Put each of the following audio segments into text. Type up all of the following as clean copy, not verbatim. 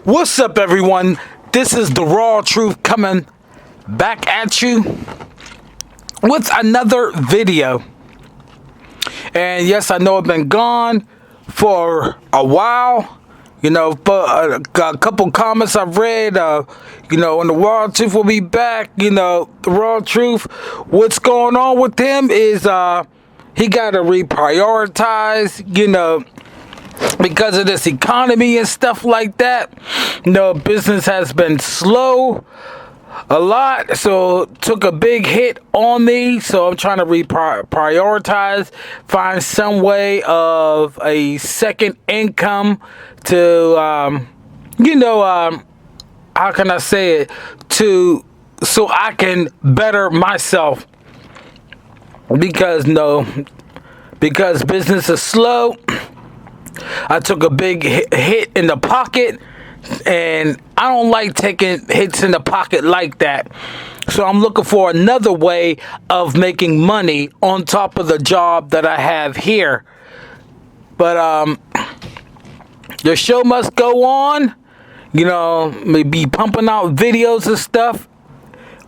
What's up, everyone? This is the Raw Truth coming back at you with another video. And yes, I know I've been gone for a while. But a couple comments I've read, on the Raw Truth will be back. The Raw Truth, what's going on with him is he got to reprioritize, because of this economy and stuff like that. Business has been slow a lot, so took a big hit on me. So I'm trying to prioritize, find some way of a second income to, how can I say it, so I can better myself. Because business is slow. I took a big hit in the pocket, and I don't like taking hits in the pocket like that. So I'm looking for another way of making money on top of the job that I have here. But the show must go on. Maybe pumping out videos and stuff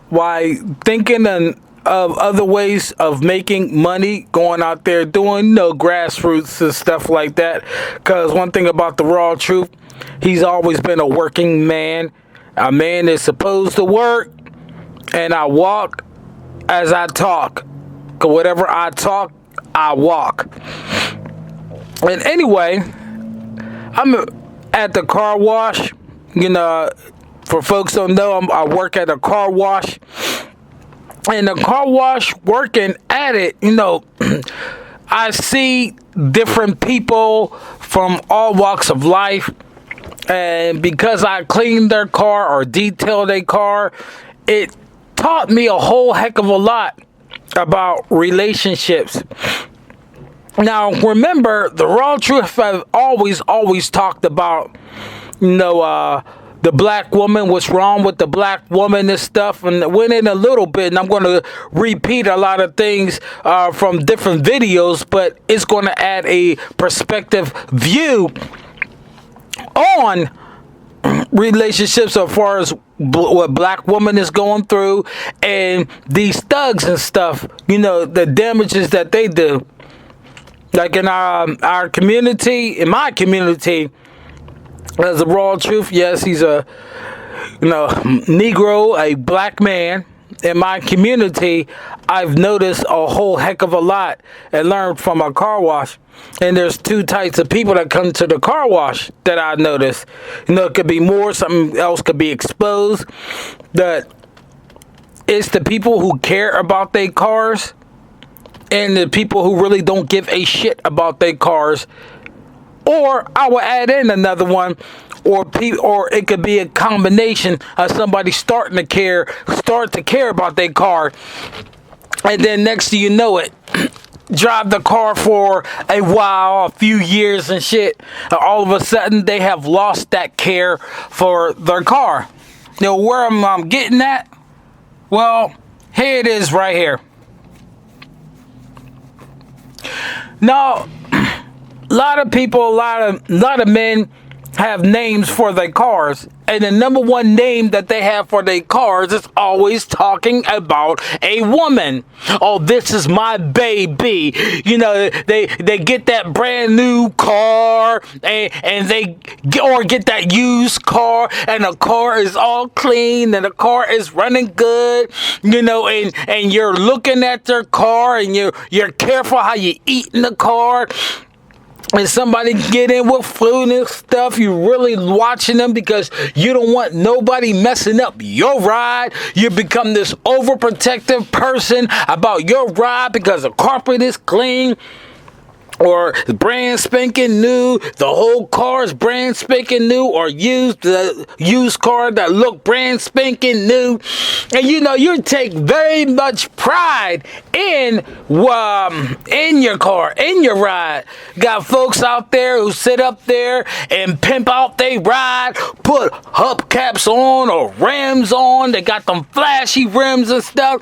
while thinking of other ways of making money, going out there doing grassroots and stuff like that. Because one thing about the Raw Truth, he's always been a working man. A man is supposed to work, and I walk as I talk. Because whatever I talk, I walk. And anyway, I'm at the car wash. For folks who don't know, I work at a car wash. And the car wash, working at it, I see different people from all walks of life. And because I clean their car or detail their car, it taught me a whole heck of a lot about relationships. Now, remember, the Raw Truth I've always talked about, the black woman, what's wrong with the black woman and stuff, and went in a little bit, and I'm going to repeat a lot of things from different videos, but it's going to add a perspective view on relationships as far as what black woman is going through, and these thugs and stuff, the damages that they do. Like in our community, in my community, as a Raw Truth, yes, he's a Negro, a black man. In my community, I've noticed a whole heck of a lot and learned from a car wash. And there's two types of people that come to the car wash that I noticed. It could be more, something else could be exposed. That it's the people who care about their cars and the people who really don't give a shit about their cars. Or I will add in another one, or it could be a combination of somebody start to care about their car, and then next thing you know it, drive the car for a while, a few years and shit, and all of a sudden they have lost that care for their car. Where am I getting at? Well, here it is right here. Now, a lot of people, a lot of men have names for their cars, and the number one name that they have for their cars is always talking about a woman. Oh, this is my baby. They get that brand new car, and they get that used car, and the car is all clean, and the car is running good. And you're looking at their car, and you're careful how you eat in the car. And somebody get in with food and stuff, you really watching them because you don't want nobody messing up your ride. You become this overprotective person about your ride because the carpet is clean or brand spanking new. The whole car is brand spanking new, or the used car that look brand spanking new. And you take very much pride in your car, in your ride. Got folks out there who sit up there and pimp out they ride, put hubcaps on or rims on. They got them flashy rims and stuff.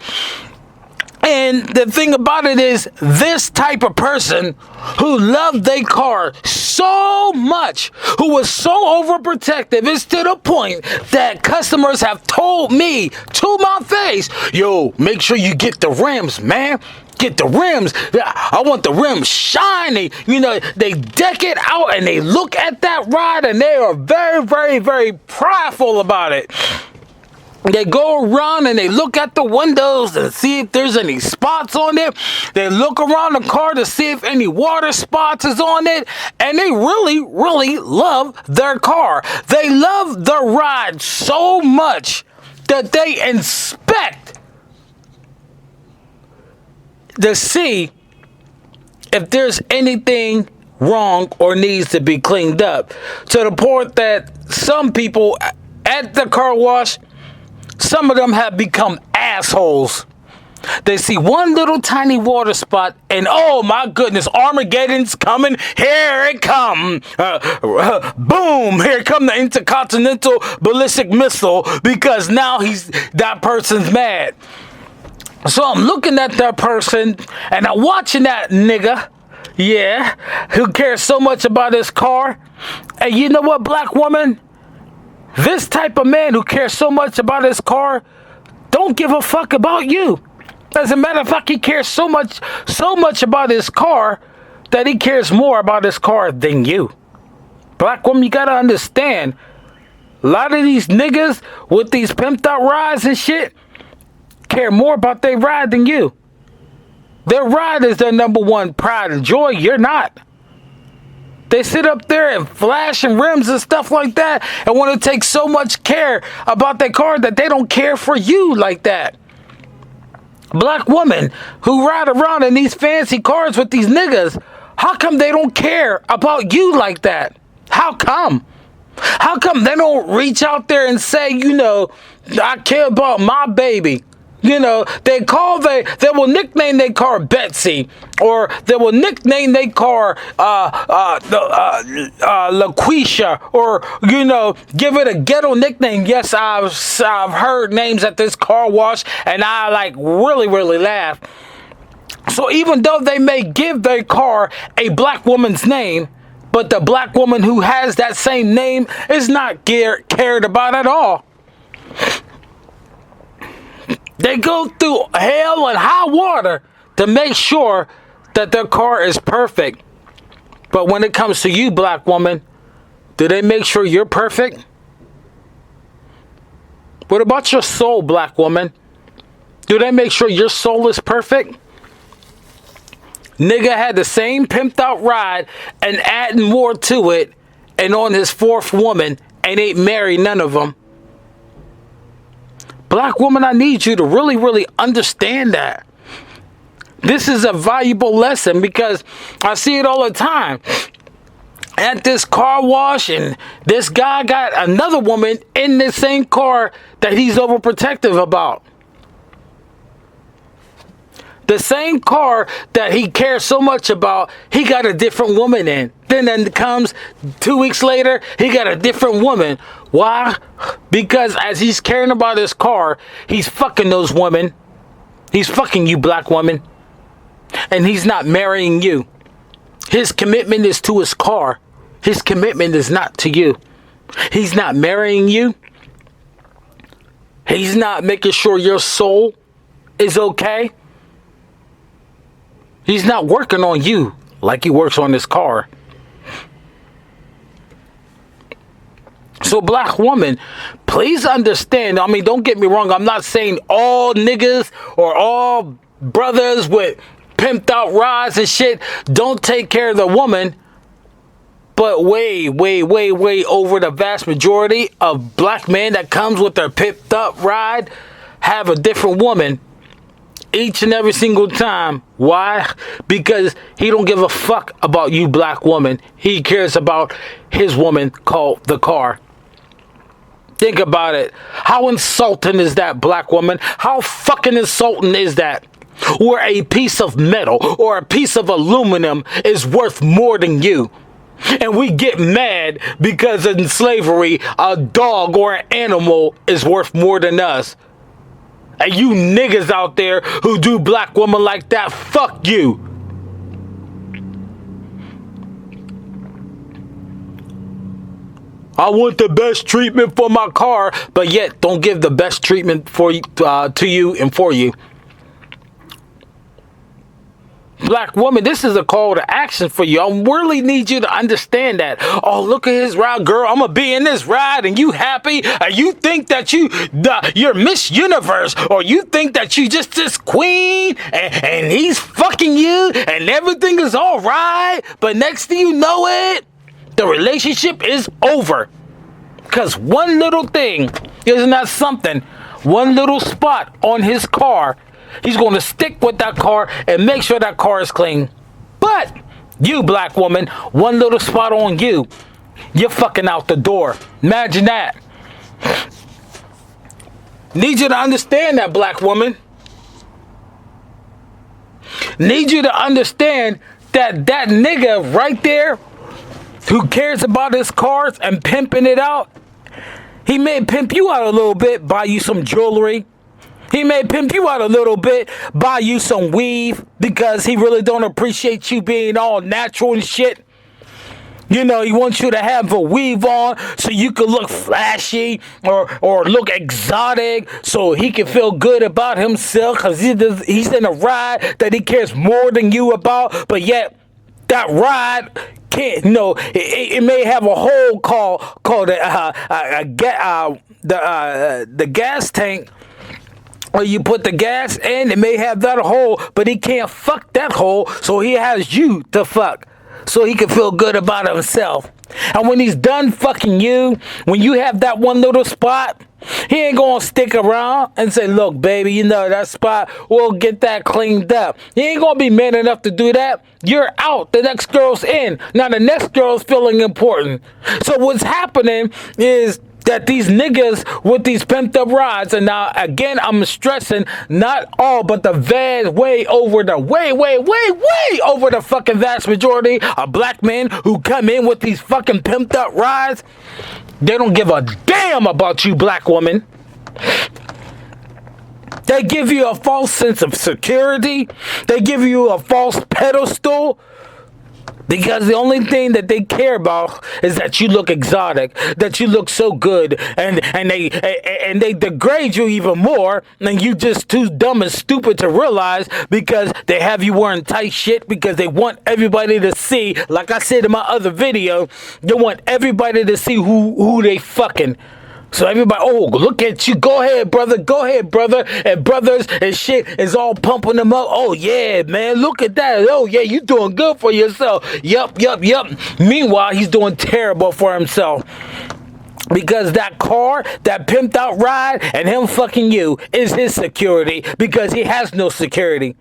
And the thing about it is, this type of person who love their car so much, who was so overprotective. It's to the point that customers have told me to my face, yo, make sure you get the rims, man. Get the rims. I want the rims shiny. You know, they deck it out and they look at that ride and they are very, very, very prideful about it. They go around and they look at the windows and see if there's any spots on it. They look around the car to see if any water spots is on it. And they really, really love their car. They love the ride so much that they inspect to see if there's anything wrong or needs to be cleaned up. To the point that some people at the car wash, some of them have become assholes. They see one little tiny water spot and oh my goodness, Armageddon's coming. Here it come. Boom, here come the intercontinental ballistic missile, because now that person's mad. So I'm looking at that person and I'm watching that nigga, yeah, who cares so much about his car. And you know what, black woman? This type of man who cares so much about his car don't give a fuck about you. As a matter of fact, he cares so much about his car that he cares more about his car than you. Black woman, you gotta understand, a lot of these niggas with these pimped out rides and shit care more about their ride than you. Their ride is their number one pride and joy. You're not. They sit up there and flashing rims and stuff like that and want to take so much care about their car that they don't care for you like that. Black women who ride around in these fancy cars with these niggas, how come they don't care about you like that? How come? How come they don't reach out there and say, you know, I care about my baby? You know, they will nickname their car Betsy, or they will nickname their car LaQuisha, or, you know, give it a ghetto nickname. Yes, I've heard names at this car wash, and I like really, really laugh. So even though they may give their car a black woman's name, but the black woman who has that same name is not cared about at all. They go through hell and high water to make sure that their car is perfect. But when it comes to you, black woman, do they make sure you're perfect? What about your soul, black woman? Do they make sure your soul is perfect? Nigga had the same pimped out ride and adding more to it, and on his fourth woman, and ain't married none of them. Black woman, I need you to really, really understand that. This is a valuable lesson, because I see it all the time. At this car wash, and this guy got another woman in the same car that he's overprotective about. The same car that he cares so much about, he got a different woman in. Then comes 2 weeks later, he got a different woman. Why? Because as he's caring about his car, he's fucking those women. He's fucking you, black woman. And he's not marrying you. His commitment is to his car. His commitment is not to you. He's not marrying you. He's not making sure your soul is okay. He's not working on you like he works on his car. So black woman, please understand. I mean, don't get me wrong. I'm not saying all niggas or all brothers with pimped out rides and shit don't take care of the woman. But way, way, way, way over the vast majority of black men that comes with their pimped up ride have a different woman each and every single time. Why? Because he don't give a fuck about you, black woman. He cares about his woman called the car. Think about it. How insulting is that, black woman? How fucking insulting is that? Where a piece of metal or a piece of aluminum is worth more than you. And we get mad because in slavery, a dog or an animal is worth more than us. And you niggas out there who do black women like that, fuck you. I want the best treatment for my car, but yet don't give the best treatment for to you and for you. Black woman, this is a call to action for you. I really need you to understand that. Oh, look at his ride, girl. I'm going to be in this ride and you happy. And you think that you're Miss Universe, or you think that you just this queen and he's fucking you and everything is all right. But next thing you know it, the relationship is over. Because one little thing, isn't that something? One little spot on his car, he's going to stick with that car and make sure that car is clean. But you, black woman, one little spot on you, you're fucking out the door. Imagine that. Need you to understand that, black woman. Need you to understand that that nigga right there who cares about his cars and pimping it out, he may pimp you out a little bit, buy you some jewelry. He may pimp you out a little bit, buy you some weave, because he really don't appreciate you being all natural and shit. You know, he wants you to have a weave on so you can look flashy or look exotic, so he can feel good about himself, because he's in a ride that he cares more than you about, but yet that ride can't, it may have a hole called the gas tank, or you put the gas in, it may have that hole, but he can't fuck that hole, so he has you to fuck, so he can feel good about himself. And when he's done fucking you, when you have that one little spot, he ain't gonna stick around and say, look, baby, that spot, we'll get that cleaned up. He ain't gonna be man enough to do that. You're out. The next girl's in. Now the next girl's feeling important. So what's happening is that these niggas with these pimped up rides, and now again I'm stressing, not all, but the way over the fucking vast majority of black men who come in with these fucking pimped up rides, they don't give a damn about you, black woman. They give you a false sense of security. They give you a false pedestal. Because the only thing that they care about is that you look exotic, that you look so good, and they degrade you even more, and you just too dumb and stupid to realize, because they have you wearing tight shit, because they want everybody to see, like I said in my other video, they want everybody to see who they fucking. So everybody, oh, look at you. Go ahead, brother. And brothers and shit is all pumping them up. Oh, yeah, man. Look at that. Oh, yeah, you doing good for yourself. Yup. Meanwhile, he's doing terrible for himself. Because that car, that pimped out ride, and him fucking you is his security, because he has no security.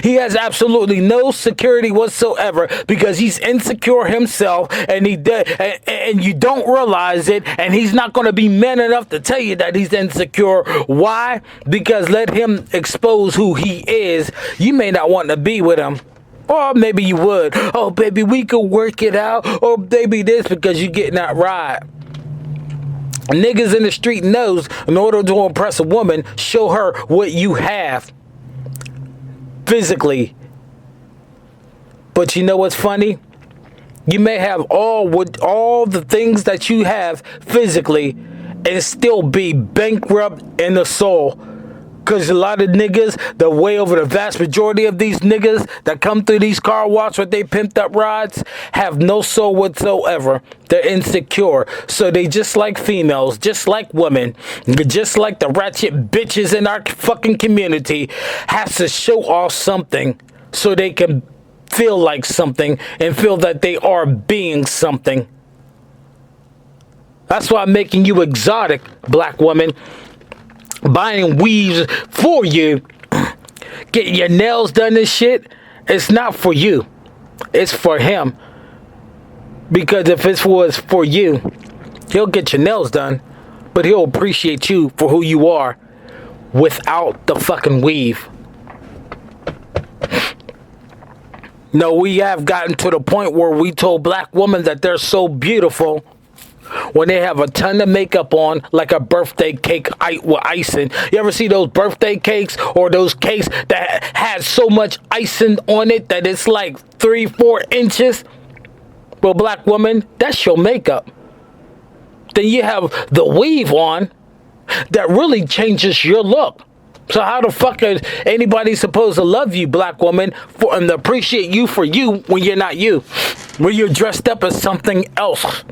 He has absolutely no security whatsoever, because he's insecure himself, and and you don't realize it, and he's not going to be man enough to tell you that he's insecure. Why? Because let him expose who he is. You may not want to be with him. Or maybe you would. Oh, baby, we could work it out. Or baby this, because you're getting that ride. Niggas in the street knows, in order to impress a woman, show her what you have physically. But you know what's funny? You may have all the things that you have physically and still be bankrupt in the soul. Because a lot of niggas, the vast majority of these niggas that come through these car washes with they pimped up rides have no soul whatsoever. They're insecure. So they just like females, just like women, just like the ratchet bitches in our fucking community, has to show off something so they can feel like something and feel that they are being something. That's why I'm making you exotic, black woman. Buying weaves for you, getting your nails done and shit, it's not for you. It's for him. Because if it was for you, he'll get your nails done, but he'll appreciate you for who you are without the fucking weave. No, we have gotten to the point where we told black women that they're so beautiful when they have a ton of makeup on, like a birthday cake with icing. You ever see those birthday cakes, or those cakes that has so much icing on it that it's like 3-4 inches? Well, black woman, that's your makeup. Then you have the weave on that really changes your look. So how the fuck is anybody supposed to love you, black woman, and appreciate you for you when you're not you? When you're dressed up as something else?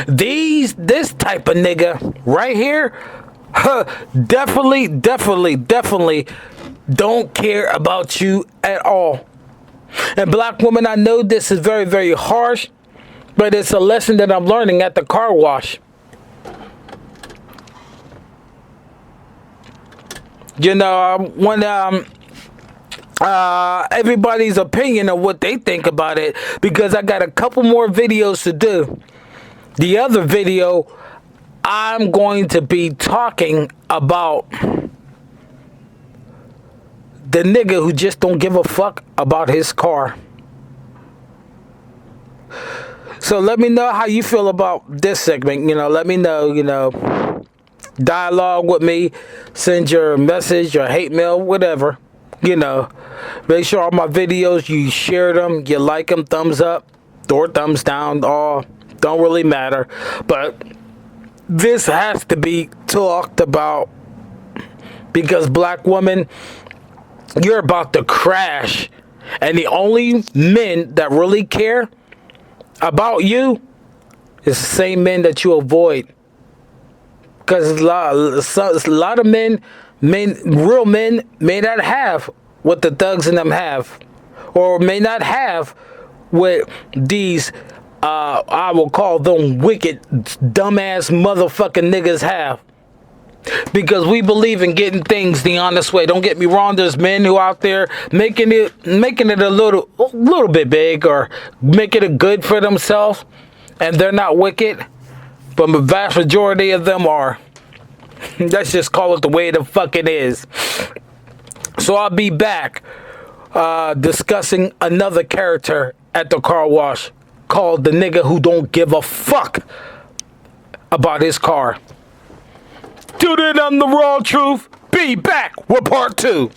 This type of nigga right here, definitely don't care about you at all. And black woman, I know this is very, very harsh, but it's a lesson that I'm learning at the car wash. You know, when everybody's opinion of what they think about it, because I got a couple more videos to do. The other video, I'm going to be talking about the nigga who just don't give a fuck about his car. So let me know how you feel about this segment. You know, let me know, you know, dialogue with me, send your message, your hate mail, whatever. You know, make sure all my videos, you share them, you like them, thumbs up or thumbs down, all don't really matter. But this has to be talked about, because black woman, you're about to crash, and the only men that really care about you is the same men that you avoid. Because a lot of men, real men, may not have what the thugs in them have, or may not have what these I will call them wicked, dumbass motherfucking niggas have. Because we believe in getting things the honest way. Don't get me wrong, there's men who out there making it a little bit big, or making it good for themselves, and they're not wicked, but the vast majority of them are. Let's just call it the way the fuck it is. So I'll be back discussing another character at the car wash called the nigga who don't give a fuck about his car. Tune in on The Raw Truth. Be back with part 2.